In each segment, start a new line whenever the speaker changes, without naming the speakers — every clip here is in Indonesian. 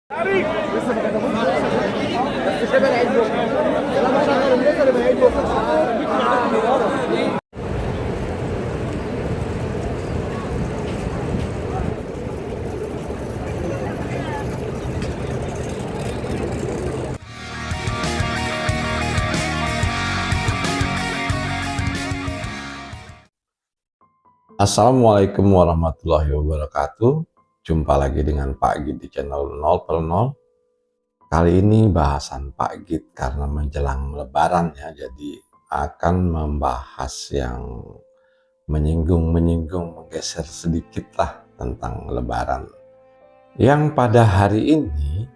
لسه ما كتبوش بس شبه العيد بكره لما شغل الليزر يبقى العيد بكره.
Assalamualaikum warahmatullahi wabarakatuh. Jumpa lagi dengan Pak Git di channel 0 per 0. Kali ini bahasan Pak Git karena menjelang Lebaran ya, jadi akan membahas yang menyinggung, menggeser sedikit lah tentang Lebaran. Yang pada hari ini,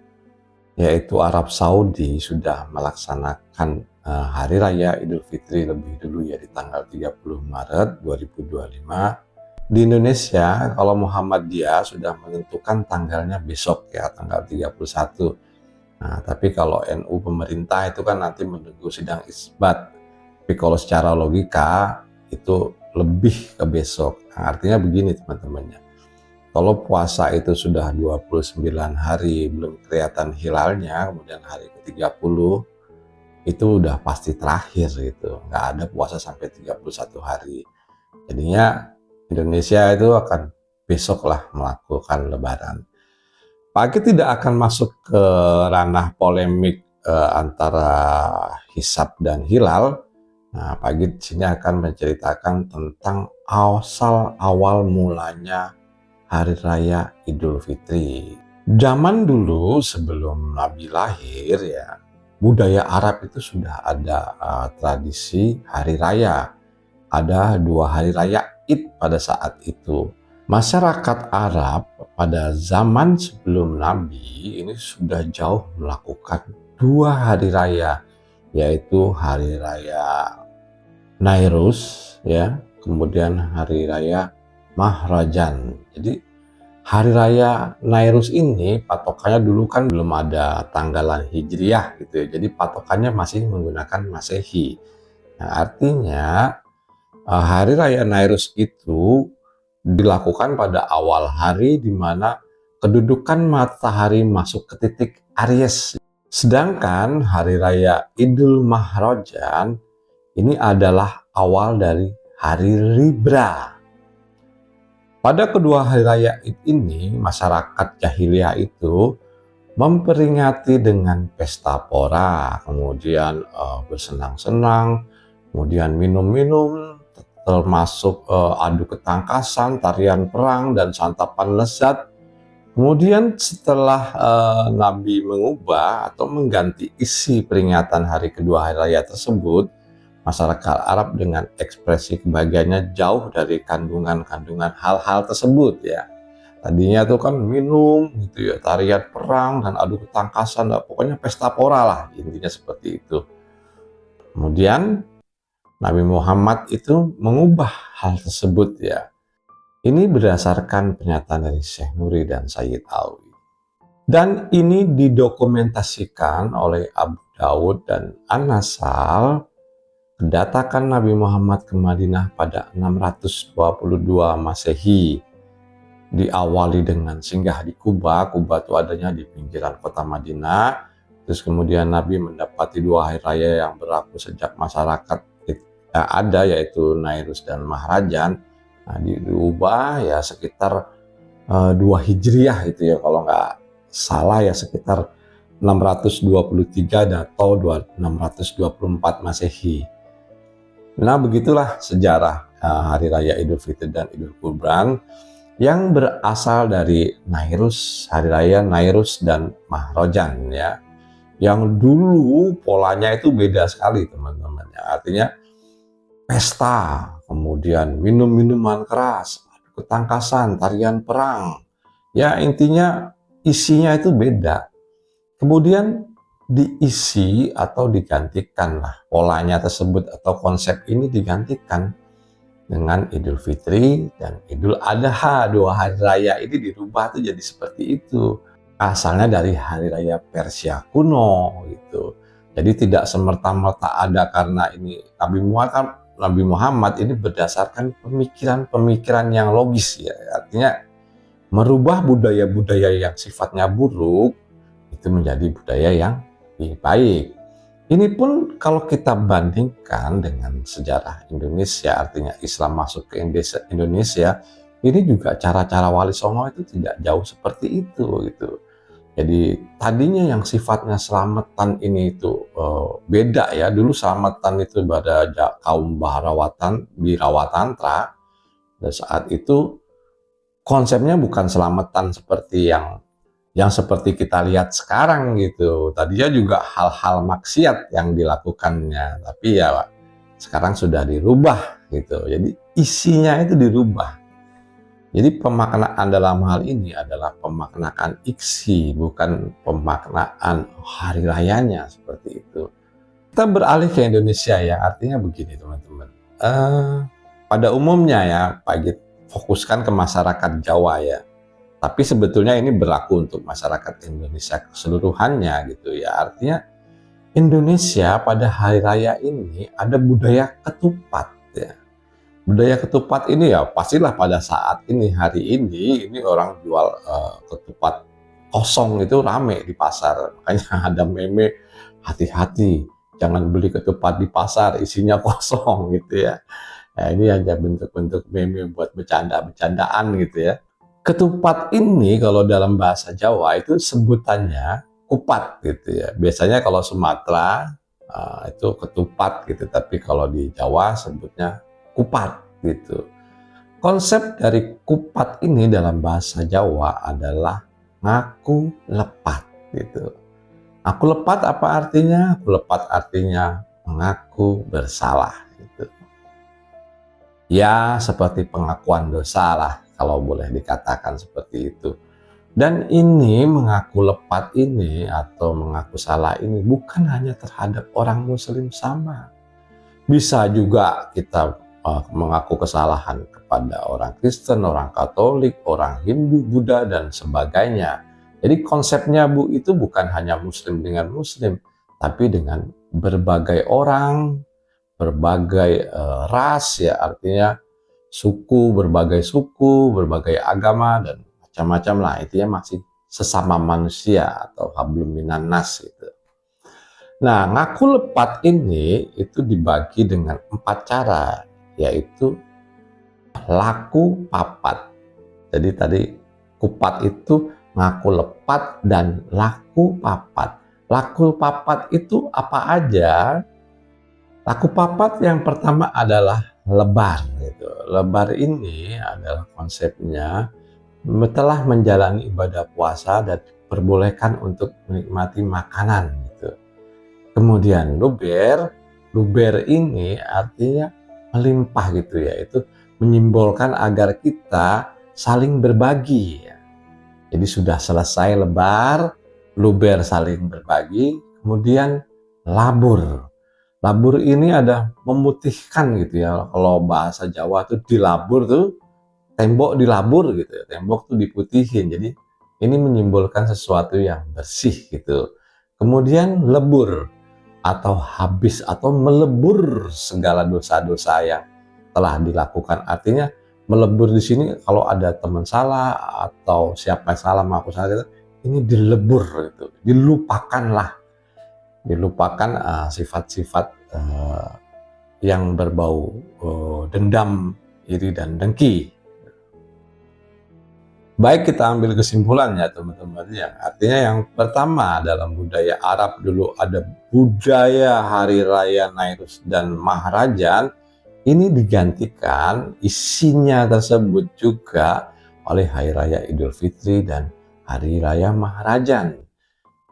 yaitu Arab Saudi sudah melaksanakan Hari Raya Idul Fitri lebih dulu ya, di tanggal 30 Maret 2025. Di Indonesia, kalau Muhammadiyah sudah menentukan tanggalnya besok ya, tanggal 31. Nah, tapi kalau NU pemerintah itu kan nanti menunggu sidang isbat. Tapi kalau secara logika itu lebih ke besok. Nah, artinya begini teman-temannya. Kalau puasa itu sudah 29 hari belum kelihatan hilalnya, kemudian hari ke-30 itu udah pasti terakhir gitu. Nggak ada puasa sampai 31 hari. Jadinya Indonesia itu akan besok lah melakukan Lebaran. Pak Git tidak akan masuk ke ranah polemik antara hisab dan hilal. Nah, Pak Git sini akan menceritakan tentang asal awal mulanya Hari Raya Idul Fitri. Zaman dulu sebelum Nabi lahir ya, budaya Arab itu sudah ada tradisi hari raya. Ada 2 hari raya Id pada saat itu. Masyarakat Arab pada zaman sebelum Nabi ini sudah jauh melakukan 2 hari raya, yaitu hari raya Nairus ya, kemudian hari raya Mahrajan. Jadi hari raya Nairus ini patokannya dulu kan belum ada tanggalan Hijriyah gitu ya. Jadi patokannya masih menggunakan Masehi. Nah, artinya hari raya Nairus itu dilakukan pada awal hari di mana kedudukan matahari masuk ke titik Aries. Sedangkan hari raya Idul Mahrajan ini adalah awal dari hari Libra. Pada kedua hari raya ini, masyarakat jahiliyah itu memperingati dengan pesta pora, kemudian bersenang-senang, kemudian minum-minum, termasuk adu ketangkasan, tarian perang, dan santapan lezat. Kemudian setelah Nabi mengubah atau mengganti isi peringatan hari kedua hari raya tersebut, masyarakat Arab dengan ekspresi kebahagiaannya jauh dari kandungan-kandungan hal-hal tersebut ya. Tadinya tuh kan minum gitu ya, tarian perang dan adu ketangkasan, pokoknya pesta pora lah, intinya seperti itu. Kemudian Nabi Muhammad itu mengubah hal tersebut ya. Ini berdasarkan pernyataan dari Syekh Nuri dan Sayyid Alwi. Dan ini didokumentasikan oleh Abu Daud dan An-Nasal. Kedatangan Nabi Muhammad ke Madinah pada 622 Masehi. Diawali dengan singgah di Kuba. Kuba itu adanya di pinggiran kota Madinah. Terus kemudian Nabi mendapati 2 hari raya yang berlaku sejak masyarakat ada, yaitu Nairus dan Mahrajan. Nah, diubah ya sekitar 2 Hijriyah itu ya, kalau nggak salah ya sekitar 623 atau 624 Masehi. Nah, begitulah sejarah Hari Raya Idul Fitri dan Idul Kurban yang berasal dari Nairus, Hari Raya Nairus dan Mahrajan ya. Yang dulu polanya itu beda sekali teman-teman ya. Artinya pesta, kemudian minum-minuman keras, ketangkasan, tarian perang. Ya intinya isinya itu beda. Kemudian diisi atau digantikan lah polanya tersebut, atau konsep ini digantikan dengan Idul Fitri dan Idul Adha. 2 hari raya ini dirubah tuh jadi seperti itu. Asalnya dari hari raya Persia kuno gitu. Jadi tidak semerta-merta ada karena ini Nabi Muhammad ini berdasarkan pemikiran-pemikiran yang logis ya. Artinya merubah budaya-budaya yang sifatnya buruk itu menjadi budaya yang lebih baik. Ini pun kalau kita bandingkan dengan sejarah Indonesia, artinya Islam masuk ke Indonesia, ini juga cara-cara Wali Songo itu tidak jauh seperti itu gitu. Jadi tadinya yang sifatnya selamatan ini itu beda ya. Dulu selamatan itu pada kaum Birawatantra. Dan saat itu konsepnya bukan selamatan seperti yang seperti kita lihat sekarang gitu. Tadinya juga hal-hal maksiat yang dilakukannya, tapi ya sekarang sudah dirubah gitu. Jadi isinya itu dirubah. Jadi pemaknaan dalam hal ini adalah pemaknaan iksi, bukan pemaknaan hari rayanya seperti itu. Kita beralih ke Indonesia ya, artinya begini teman-teman. Pada umumnya ya, fokuskan ke masyarakat Jawa ya. Tapi sebetulnya ini berlaku untuk masyarakat Indonesia keseluruhannya gitu ya. Artinya Indonesia pada hari raya ini ada budaya ketupat ya. Budaya ketupat ini ya pastilah pada saat ini, hari ini orang jual ketupat kosong itu rame di pasar. Makanya ada meme, hati-hati jangan beli ketupat di pasar isinya kosong gitu ya. Nah, ini hanya bentuk-bentuk meme buat bercanda-bercandaan gitu ya. Ketupat ini kalau dalam bahasa Jawa itu sebutannya kupat gitu ya. Biasanya kalau Sumatera itu ketupat gitu, tapi kalau di Jawa sebutnya kupat gitu. Konsep dari kupat ini dalam bahasa Jawa adalah ngaku lepat gitu. Aku lepat apa artinya? Aku lepat artinya mengaku bersalah gitu. Ya seperti pengakuan dosa lah kalau boleh dikatakan seperti itu. Dan ini mengaku lepat ini atau mengaku salah ini bukan hanya terhadap orang Muslim sama. Bisa juga kita mengaku kesalahan kepada orang Kristen, orang Katolik, orang Hindu, Buddha, dan sebagainya. Jadi konsepnya Bu itu bukan hanya Muslim dengan Muslim, tapi dengan berbagai orang, berbagai ras ya, artinya suku, berbagai agama, dan macam-macam lah. Intinya masih sesama manusia atau hablum minan nas gitu. Nah, ngaku lepat ini itu dibagi dengan 4 cara, yaitu laku papat. Jadi tadi kupat itu ngaku lepat dan laku papat. Laku papat itu apa aja? Laku papat yang pertama adalah lebar gitu. Lebar ini adalah konsepnya telah menjalani ibadah puasa dan diperbolehkan untuk menikmati makanan gitu. Kemudian luber ini artinya melimpah gitu ya, itu menyimbolkan agar kita saling berbagi ya. Jadi sudah selesai lebar, luber saling berbagi, kemudian labur. Labur ini ada memutihkan gitu ya. Kalau bahasa Jawa tuh dilabur tuh, tembok dilabur gitu ya. Tembok tuh diputihin. Jadi ini menyimbolkan sesuatu yang bersih gitu. Kemudian lebur atau habis atau melebur segala dosa-dosa yang telah dilakukan. Artinya melebur di sini kalau ada teman salah atau siapa yang salah mengaku salah gitu, ini dilebur gitu. Dilupakan sifat-sifat yang berbau dendam, iri, dan dengki. Baik, kita ambil kesimpulannya teman-teman ya. Artinya yang pertama dalam budaya Arab dulu ada budaya Hari Raya Nairus dan Maharajan. Ini digantikan isinya tersebut juga oleh Hari Raya Idul Fitri dan Hari Raya Maharajan.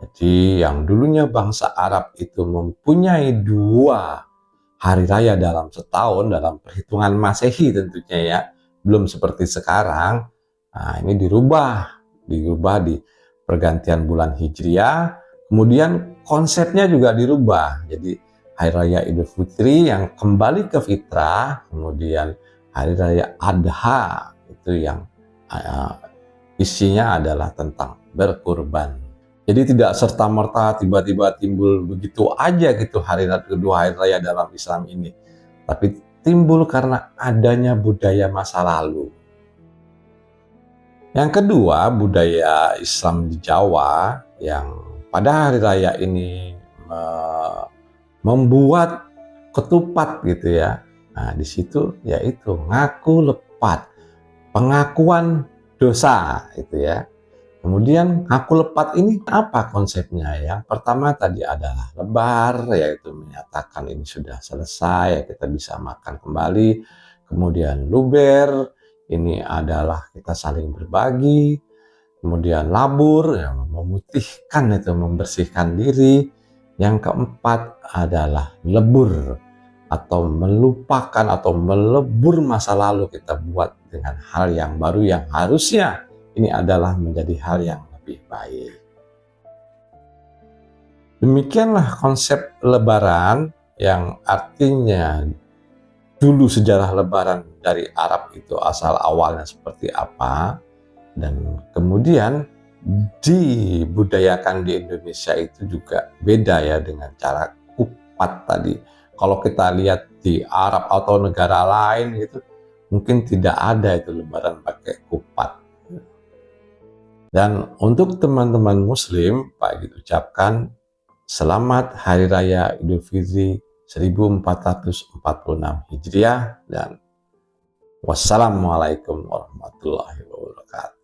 Jadi yang dulunya bangsa Arab itu mempunyai 2 hari raya dalam setahun, dalam perhitungan Masehi tentunya ya, belum seperti sekarang. Nah, ini dirubah di pergantian bulan Hijriah. Kemudian konsepnya juga dirubah. Jadi Hari Raya Idul Fitri yang kembali ke fitrah, kemudian Hari Raya Adha itu yang isinya adalah tentang berkurban. Jadi tidak serta-merta tiba-tiba timbul begitu aja gitu kedua hari raya dalam Islam ini. Tapi timbul karena adanya budaya masa lalu. Yang kedua, budaya Islam di Jawa yang pada hari raya ini membuat ketupat gitu ya. Nah, di situ yaitu ngaku lepat, pengakuan dosa itu ya. Kemudian ngaku lepat ini apa konsepnya? Yang pertama tadi adalah lebar, yaitu menyatakan ini sudah selesai, kita bisa makan kembali. Kemudian luber, ini adalah kita saling berbagi. Kemudian labur, ya, memutihkan itu, membersihkan diri. Yang keempat adalah lebur, atau melupakan atau melebur masa lalu, kita buat dengan hal yang baru yang harusnya ini adalah menjadi hal yang lebih baik. Demikianlah konsep lebaran, yang artinya dulu sejarah lebaran dari Arab itu asal awalnya seperti apa, dan kemudian dibudayakan di Indonesia itu juga beda ya dengan cara kupat tadi. Kalau kita lihat di Arab atau negara lain gitu, mungkin tidak ada itu lebaran pakai kupat. Dan untuk teman-teman Muslim, Pak Gid ucapkan selamat Hari Raya Idul Fitri 1446 Hijriah, dan wassalamualaikum warahmatullahi wabarakatuh.